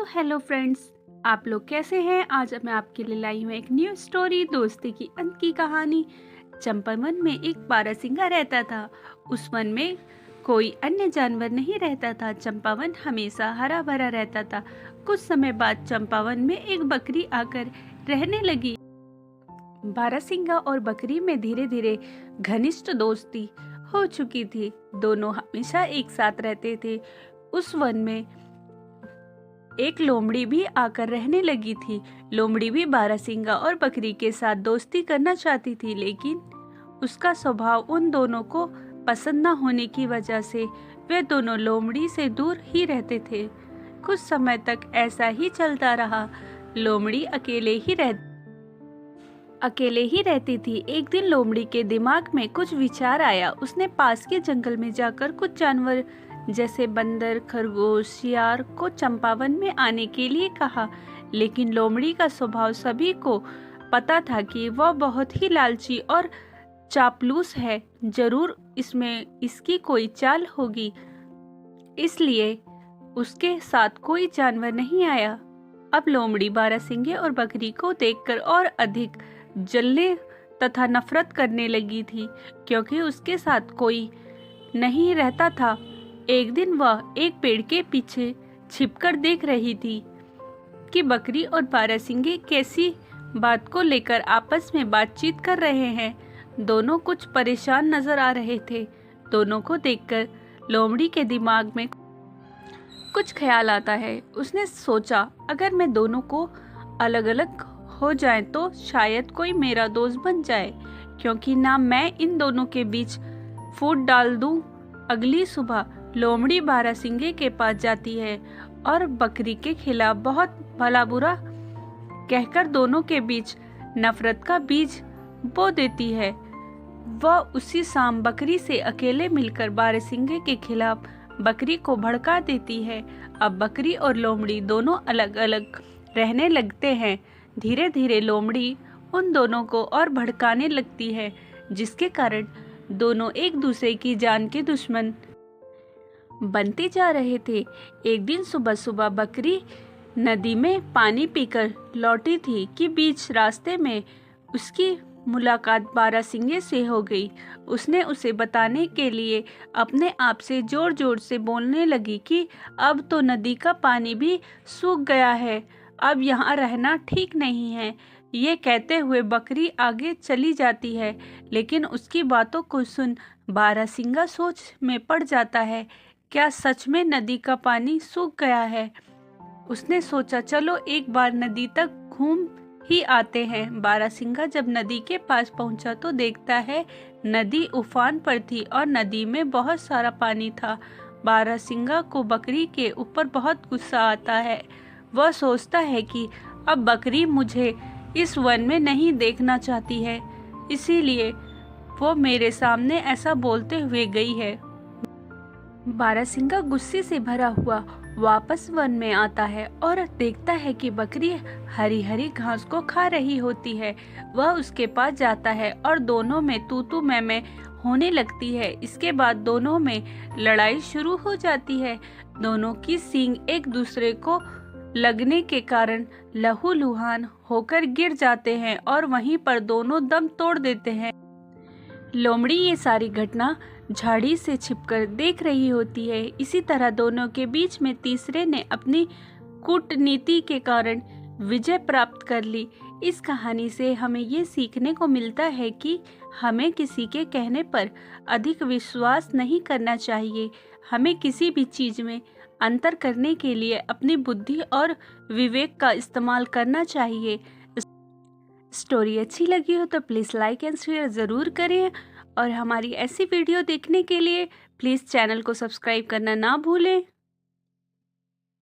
Hello friends, आप लोग कैसे हैं। आज मैं आपके लिए लाई हूँ एक न्यू स्टोरी, दोस्ती की अंत की कहानी। चंपावन में एक बारहसिंगा रहता था। उस वन में कोई अन्य जानवर नहीं रहता था। चंपावन हमेशा हरा भरा रहता था। कुछ समय बाद चंपावन में एक बकरी आकर रहने लगी। बारहसिंगा और बकरी में धीरे धीरे घनिष्ठ दोस्ती हो चुकी थी। दोनों हमेशा एक साथ रहते थे। उस वन में एक लोमड़ी भी आकर रहने लगी थी। लोमड़ी भी बारहसिंगा और बकरी के साथ दोस्ती करना चाहती थी, लेकिन उसका स्वभाव उन दोनों को पसंद न होने की वजह से वे दोनों लोमड़ी से दूर ही रहते थे। कुछ समय तक ऐसा ही चलता रहा। लोमड़ी अकेले ही रहती थी। एक दिन लोमड़ी के दिमाग में कुछ विचार आया। उसने पास के जंगल में जाकर कुछ जानवर जैसे बंदर, खरगोश, शियार को चंपावन में आने के लिए कहा। लेकिन लोमड़ी का स्वभाव सभी को पता था कि वह बहुत ही लालची और चापलूस है। जरूर इसमें इसकी कोई चाल होगी, इसलिए उसके साथ कोई जानवर नहीं आया। अब लोमड़ी बारहसिंगे और बकरी को देखकर और अधिक जलने तथा नफरत करने लगी थी, क्योंकि उसके साथ कोई नहीं रहता था। एक दिन वह एक पेड़ के पीछे छिपकर देख रही थी कि बकरी और बारहसिंगे कैसी बात को लेकर आपस में बातचीत कर रहे हैं। दोनों कुछ परेशान नजर आ रहे थे। दोनों को देखकर लोमड़ी के दिमाग में कुछ ख्याल आता है। उसने सोचा, अगर मैं दोनों को अलग अलग हो जाए तो शायद कोई मेरा दोस्त बन जाए, क्योंकि ना मैं इन दोनों के बीच फूट डाल दूं। अगली सुबह लोमड़ी बारहसिंगे के पास जाती है और बकरी के खिलाफ बहुत भला बुरा कहकर दोनों के बीच नफरत का बीज बो देती है। वह उसी शाम बकरी से अकेले मिलकर बारहसिंगे के खिलाफ बकरी को भड़का देती है। अब बकरी और लोमड़ी दोनों अलग अलग रहने लगते हैं। धीरे धीरे लोमड़ी उन दोनों को और भड़काने लगती है, जिसके कारण दोनों एक दूसरे की जान के दुश्मन बनते जा रहे थे। एक दिन सुबह सुबह बकरी नदी में पानी पीकर लौटी थी कि बीच रास्ते में उसकी मुलाकात बारहसिंगे से हो गई। उसने उसे बताने के लिए अपने आप से जोर जोर से बोलने लगी कि अब तो नदी का पानी भी सूख गया है, अब यहाँ रहना ठीक नहीं है। ये कहते हुए बकरी आगे चली जाती है, लेकिन उसकी बातों को सुन बारहसिंगा सोच में पड़ जाता है। क्या सच में नदी का पानी सूख गया है? उसने सोचा, चलो एक बार नदी तक घूम ही आते हैं। बारहसिंगा जब नदी के पास पहुंचा तो देखता है नदी उफान पर थी और नदी में बहुत सारा पानी था। बारहसिंगा को बकरी के ऊपर बहुत गुस्सा आता है। वह सोचता है कि अब बकरी मुझे इस वन में नहीं देखना चाहती है, इसीलिए वो मेरे सामने ऐसा बोलते हुए गई है। बारहसिंगा गुस्से से भरा हुआ वापस वन में आता है और देखता है कि बकरी हरी हरी घास को खा रही होती है। वह उसके पास जाता है और दोनों में तू तू मैं होने लगती है। इसके बाद दोनों में लड़ाई शुरू हो जाती है। दोनों की सींग एक दूसरे को लगने के कारण लहूलुहान होकर गिर जाते हैं और वहीं पर दोनों दम तोड़ देते हैं। लोमड़ी ये सारी घटना झाड़ी से छिपकर देख रही होती है। इसी तरह दोनों के बीच में तीसरे ने अपनी कूटनीति के कारण विजय प्राप्त कर ली। इस कहानी से हमें ये सीखने को मिलता है कि हमें किसी के कहने पर अधिक विश्वास नहीं करना चाहिए। हमें किसी भी चीज़ में अंतर करने के लिए अपनी बुद्धि और विवेक का इस्तेमाल करना चाहिए। स्टोरी अच्छी लगी हो तो प्लीज़ लाइक एंड शेयर ज़रूर करें, और हमारी ऐसी वीडियो देखने के लिए प्लीज़ चैनल को सब्सक्राइब करना ना भूलें।